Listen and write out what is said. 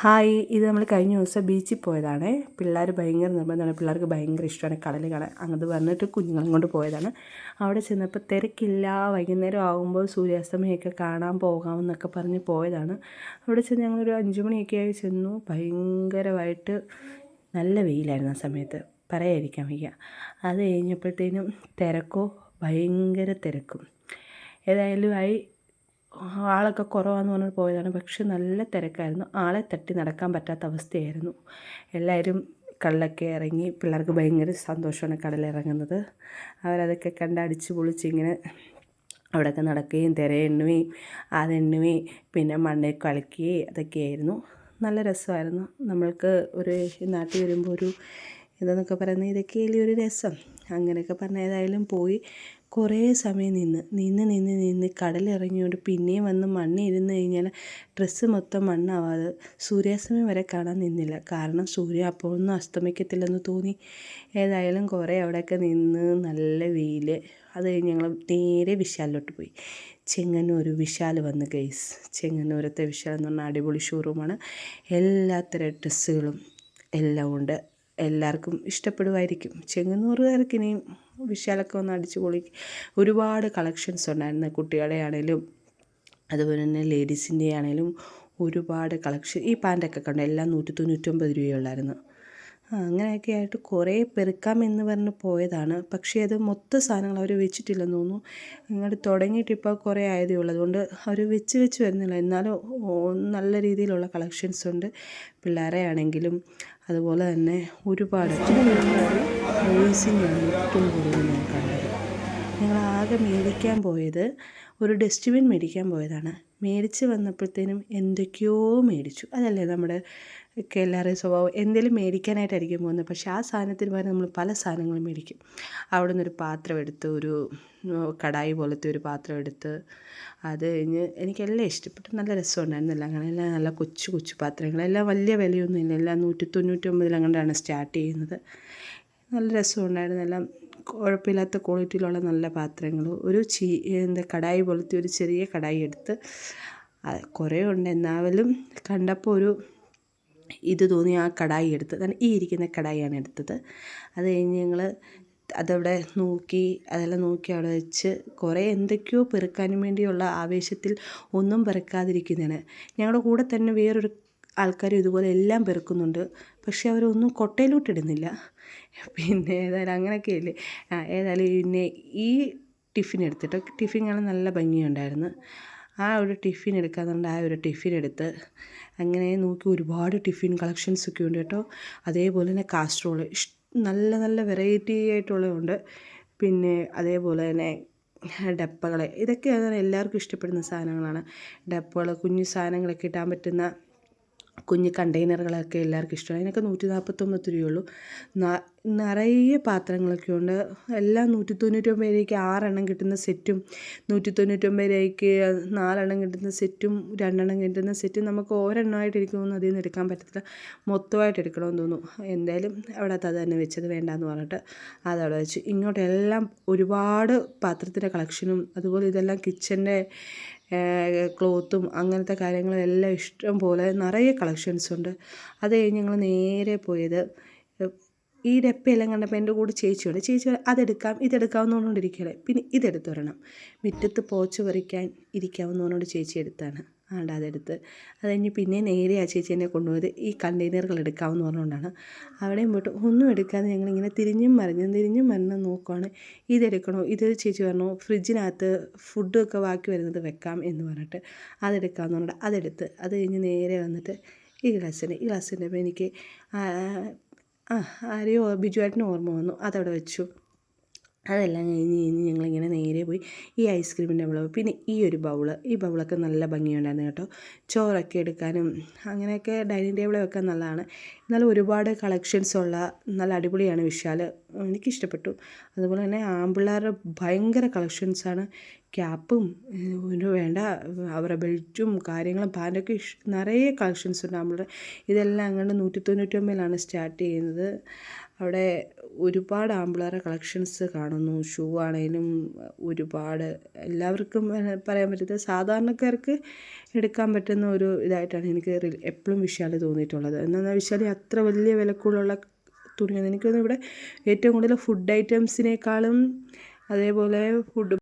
Hi, ഇത് നമ്മൾ കഴിഞ്ഞ ദിവസം ബീച്ചിൽ പോയതാണ്. പിള്ളേർ ഭയങ്കര നിർബന്ധമാണ്, പിള്ളേർക്ക് ഭയങ്കര ഇഷ്ടമാണ് കടൽ കാണാൻ. അങ്ങോട്ട് വന്നിട്ട് കുഞ്ഞുങ്ങളും കൊണ്ട് പോയതാണ്. അവിടെ ചെന്നപ്പോൾ തിരക്കില്ല, വൈകുന്നേരം ആകുമ്പോൾ സൂര്യാസ്തമയമൊക്കെ കാണാൻ പോകാമെന്നൊക്കെ പറഞ്ഞ് പോയതാണ്. അവിടെ ചെന്ന് ഞങ്ങളൊരു 5 മണിയൊക്കെ ആയി ചെന്നു. ഭയങ്കരമായിട്ട് നല്ല വെയിലായിരുന്നു ആ സമയത്ത്, പറയാതിരിക്കാൻ വയ്യ. അത് കഴിഞ്ഞപ്പോഴത്തേനും തിരക്കോ ഭയങ്കര തിരക്കും. ഏതായാലും ആളൊക്കെ കുറവാന്ന് പറഞ്ഞ് പോയതാണ്. പക്ഷെ നല്ല തിരക്കായിരുന്നു, ആളെ തട്ടി നടക്കാൻ പറ്റാത്ത അവസ്ഥയായിരുന്നു. എല്ലാവരും കടലൊക്കെ ഇറങ്ങി. പിള്ളേർക്ക് ഭയങ്കര സന്തോഷമാണ് കടലിറങ്ങുന്നത്. അവരതൊക്കെ കണ്ട് അടിച്ച് പൊളിച്ചിങ്ങനെ അവിടെയൊക്കെ നടക്കുകയും തിരയെണ്ണുകയും അതെണ്ണുകയും പിന്നെ മണ്ണിൽ കളിക്കുകയും അതൊക്കെയായിരുന്നു. നല്ല രസമായിരുന്നു. നമ്മൾക്ക് ഒരു നാട്ടിൽ വരുമ്പോൾ ഒരു ഇതെന്നൊക്കെ പറയുന്നത് ഇതൊക്കെയല്ലേ ഒരു രസം. അങ്ങനെയൊക്കെ പറഞ്ഞ് ഏതായാലും പോയി കുറേ സമയം നിന്ന് കടലിറങ്ങിയോണ്ട് പിന്നെയും വന്ന് മണ്ണിൽ ഇരുന്ന് കഴിഞ്ഞാൽ ഡ്രസ്സ് മൊത്തം മണ്ണാവാതെ സൂര്യാസ്തമയം വരെ കാണാൻ നിന്നില്ല. കാരണം സൂര്യൻ അപ്പോൾ ഒന്നും അസ്തമിക്കത്തില്ലെന്ന് തോന്നി. ഏതായാലും കുറേ അവിടെയൊക്കെ നിന്ന് നല്ല വെയിൽ. അത് കഴിഞ്ഞ് ഞങ്ങൾ നേരെ വിശാലിലോട്ട് പോയി. ചെങ്ങന്നൂർ വിശാൽ വന്ന് ഗൈസ്. ചെങ്ങന്നൂരത്തെ വിശാൽ എന്ന് പറഞ്ഞാൽ അടിപൊളി ഷോറൂമാണ്. എല്ലാത്തരം ഡ്രസ്സുകളും എല്ലാം ഉണ്ട്. എല്ലാവർക്കും ഇഷ്ടപ്പെടുമായിരിക്കും. ചെങ്ങന്നൂറുകാർക്ക് ഇനിയും വിശാലൊക്കെ ഒന്ന് അടിച്ച് പൊളിക്കും. ഒരുപാട് കളക്ഷൻസ് ഉണ്ടായിരുന്നു. കുട്ടികളുടെ ആണെങ്കിലും അതുപോലെ തന്നെ ലേഡീസിൻ്റെ ആണെങ്കിലും ഒരുപാട് കളക്ഷൻ. ഈ പാൻറ്റൊക്കെ കണ്ടു, എല്ലാം 199 രൂപയുള്ളായിരുന്നു. അങ്ങനെയൊക്കെ ആയിട്ട് കുറേ പെറുക്കാമെന്ന് പറഞ്ഞ് പോയതാണ്. പക്ഷേ അത് മൊത്തം സാധനങ്ങൾ അവർ വെച്ചിട്ടില്ലെന്ന് തോന്നുന്നു. ഇങ്ങോട്ട് തുടങ്ങിയിട്ട് ഇപ്പോൾ കുറേ ആയതേ ഉള്ളൂ. അതുകൊണ്ട് അവർ വെച്ച് വരുന്നില്ല. എന്നാലും നല്ല രീതിയിലുള്ള കളക്ഷൻസ് ഉണ്ട്. പിള്ളേരെ ആണെങ്കിലും അതുപോലെ തന്നെ ഒരുപാട് ബോയ്സിൻ്റെയാണ് ഏറ്റവും കൂടുതൽ ഞാൻ കണ്ടത്. ഞങ്ങളാകെ മേടിക്കാൻ പോയത് ഒരു ഡസ്റ്റ്ബിൻ മേടിക്കാൻ പോയതാണ്. മേടിച്ച് വന്നപ്പോഴത്തേനും എന്തൊക്കെയോ മേടിച്ചു. അതല്ലേ നമ്മുടെ ഒക്കെ എല്ലാവരുടെയും സ്വഭാവം. എന്തെങ്കിലും മേടിക്കാനായിട്ടായിരിക്കും പോകുന്നത്, പക്ഷേ ആ സാധനത്തിന് പകരം നമ്മൾ പല സാധനങ്ങളും മേടിക്കും. അവിടെ നിന്നൊരു പാത്രം എടുത്ത്, ഒരു കടായി പോലത്തെ ഒരു പാത്രം എടുത്ത്, അത് കഴിഞ്ഞ് എനിക്കെല്ലാം ഇഷ്ടപ്പെട്ടു. നല്ല രസമുണ്ടായിരുന്നില്ല. അങ്ങനെയെല്ലാം നല്ല കൊച്ചു കൊച്ചു പാത്രങ്ങൾ, എല്ലാം വലിയ വിലയൊന്നുമില്ല. എല്ലാം 199 അങ്ങോട്ടാണ് സ്റ്റാർട്ട് ചെയ്യുന്നത്. നല്ല രസമുണ്ടായിരുന്നു. എല്ലാം കുഴപ്പമില്ലാത്ത ക്വാളിറ്റിയിലുള്ള നല്ല പാത്രങ്ങൾ. ഒരു കടായി പോലത്തെ ഒരു ചെറിയ കടായി എടുത്ത്, കുറേ ഉണ്ട് എന്നാലും കണ്ടപ്പോൾ ഒരു ഇത് തോന്നി. ആ കടായി എടുത്ത്, ഈ ഇരിക്കുന്ന കടായിയാണ് എടുത്തത്. അത് കഴിഞ്ഞ് ഞങ്ങൾ അതവിടെ നോക്കി, അതെല്ലാം നോക്കി അവിടെ വെച്ച് കുറേ എന്തൊക്കെയോ പെറുക്കാനും വേണ്ടിയുള്ള ആവേശത്തിൽ ഒന്നും പെറുക്കാതിരിക്കുന്നതാണ്. ഞങ്ങളുടെ കൂടെ തന്നെ വേറൊരു ആൾക്കാരും ഇതുപോലെ എല്ലാം പെറുക്കുന്നുണ്ട്. പക്ഷേ അവരൊന്നും കൊട്ടയിലോട്ടിടുന്നില്ല. പിന്നെ ഏതായാലും അങ്ങനെയൊക്കെയല്ലേ. ഏതായാലും പിന്നെ ഈ ടിഫിൻ എടുത്തിട്ട്, ടിഫിൻ കാണാൻ നല്ല ഭംഗിയുണ്ടായിരുന്നു. ആ ഒരു ടിഫിൻ എടുക്കാന്നുണ്ട്. ആ ഒരു ടിഫിൻ എടുത്ത് അങ്ങനെ നോക്കി. ഒരുപാട് ടിഫിൻ കളക്ഷൻസൊക്കെ ഉണ്ട് കേട്ടോ. അതേപോലെ തന്നെ കാസ്ട്രോൾ നല്ല നല്ല വെറൈറ്റി ആയിട്ടുള്ളതുണ്ട്. പിന്നെ അതേപോലെ തന്നെ ഡപ്പകൾ, ഇതൊക്കെയാണ് എല്ലാവർക്കും ഇഷ്ടപ്പെടുന്ന സാധനങ്ങളാണ്. ഡപ്പകൾ, കുഞ്ഞു സാധനങ്ങളൊക്കെ ഇടാൻ പറ്റുന്ന കുഞ്ഞ് കണ്ടെയ്നറുകളൊക്കെ എല്ലാവർക്കും ഇഷ്ടമാണ്. അതിനൊക്കെ 149 രൂപയുള്ളൂ. നിറയെ പാത്രങ്ങളൊക്കെ ഉണ്ട്. എല്ലാം 199 രൂപയ്ക്ക് 6 എണ്ണം കിട്ടുന്ന സെറ്റും, 199 രൂപയ്ക്ക് 4 എണ്ണം കിട്ടുന്ന സെറ്റും, 2 എണ്ണം കിട്ടുന്ന സെറ്റും. നമുക്ക് ഒരെണ്ണമായിട്ട് ഇരിക്കുമെന്ന് അതിൽ നിന്ന് എടുക്കാൻ പറ്റത്തില്ല, മൊത്തമായിട്ട് എടുക്കണമെന്ന് തോന്നുന്നു. എന്തായാലും അവിടെ അത് തന്നെ വെച്ചത് വേണ്ടാന്ന് പറഞ്ഞിട്ട് അതവിടെ വെച്ച്. ഇങ്ങോട്ടെല്ലാം ഒരുപാട് പാത്രത്തിൻ്റെ കളക്ഷനും അതുപോലെ ഇതെല്ലാം കിച്ചൻ്റെ ക്ലോത്തും അങ്ങനത്തെ കാര്യങ്ങളും എല്ലാം ഇഷ്ടം പോലെ നിറയെ കളക്ഷൻസ് ഉണ്ട്. അത് കഴിഞ്ഞ് ഞങ്ങൾ നേരെ പോയത്, ഈ ഡപ്പയെല്ലാം കണ്ടപ്പോൾ എൻ്റെ കൂടെ ചേച്ചിയുണ്ട്. ചേച്ചി അതെടുക്കാം ഇതെടുക്കാമെന്ന് പറഞ്ഞുകൊണ്ടിരിക്കുകയല്ലേ. പിന്നെ ഇതെടുത്തൊരെണ്ണം മുറ്റത്ത് പോച്ച് പറിക്കാൻ ഇരിക്കാമെന്ന് പറഞ്ഞുകൊണ്ട് ചേച്ചി എടുത്താണ്. അതെടുത്ത്. അത് കഴിഞ്ഞ് പിന്നെ നേരെ ആ ചേച്ചി എന്നെ കൊണ്ടുപോയത് ഈ കണ്ടെയ്നറുകൾ എടുക്കാമെന്ന് പറഞ്ഞുകൊണ്ടാണ്. അവിടെയും പോയിട്ട് ഒന്നും എടുക്കാതെ ഞങ്ങളിങ്ങനെ തിരിഞ്ഞും മറിഞ്ഞും നോക്കുവാണ്. ഇതെടുക്കണോ? ഇത് ചേച്ചി പറഞ്ഞു ഫ്രിഡ്ജിനകത്ത് ഫുഡൊക്കെ ബാക്കി വരുന്നത് വെക്കാം എന്ന് പറഞ്ഞിട്ട് അതെടുക്കാമെന്ന് പറഞ്ഞിട്ട് അതെടുത്ത്. അത് കഴിഞ്ഞ് നേരെ വന്നിട്ട് ഈ ഗ്ലാസ്സിൻ്റെ അപ്പോൾ എനിക്ക് ആരെയോ ബിജുവേട്ടന് ഓർമ്മ വന്നു, അതവിടെ വെച്ചു. അതെല്ലാം കഴിഞ്ഞ് ഞങ്ങളിങ്ങനെ നേരെ പോയി ഈ ഐസ്ക്രീമിൻ്റെ ബൗൾ. പിന്നെ ഈ ഒരു ഈ ബൗളൊക്കെ നല്ല ഭംഗിയുണ്ടായിരുന്നു കേട്ടോ. ചോറൊക്കെ എടുക്കാനും അങ്ങനെയൊക്കെ ഡൈനിങ് ടേബിളിൽ വെക്കാൻ നല്ലതാണ്. എന്നാലും ഒരുപാട് കളക്ഷൻസ് ഉള്ള നല്ല അടിപൊളിയാണ് വിശാൽ. എനിക്കിഷ്ടപ്പെട്ടു. അതുപോലെ തന്നെ ആൺപിള്ളേരുടെ ഭയങ്കര കളക്ഷൻസാണ്. ക്യാപ്പും വേണ്ട അവരുടെ ബെൽറ്റും കാര്യങ്ങളും പാൻറ്റൊക്കെ നിറയെ കളക്ഷൻസ് ഉണ്ട് ആൺപിള്ളേർ. ഇതെല്ലാം അങ്ങോട്ട് 199 സ്റ്റാർട്ട് ചെയ്യുന്നത്. അവിടെ ഒരുപാട് ആമ്പിളാരെ കളക്ഷൻസ് കാണുന്നു. ഷൂ ആണെങ്കിലും ഒരുപാട് എല്ലാവർക്കും പറയാൻ പറ്റുന്നത് സാധാരണക്കാർക്ക് എടുക്കാൻ പറ്റുന്ന ഒരു ഇതായിട്ടാണ് എനിക്ക് എപ്പോഴും വിശാൽ തോന്നിയിട്ടുള്ളത്. എന്താണെന്ന് വെച്ചാൽ അത്ര വലിയ വിലക്കുള്ള തുണിയാണ്. എനിക്കൊന്നും ഇവിടെ ഏറ്റവും കൂടുതൽ ഫുഡ് ഐറ്റംസിനേക്കാളും അതേപോലെ ഫുഡ്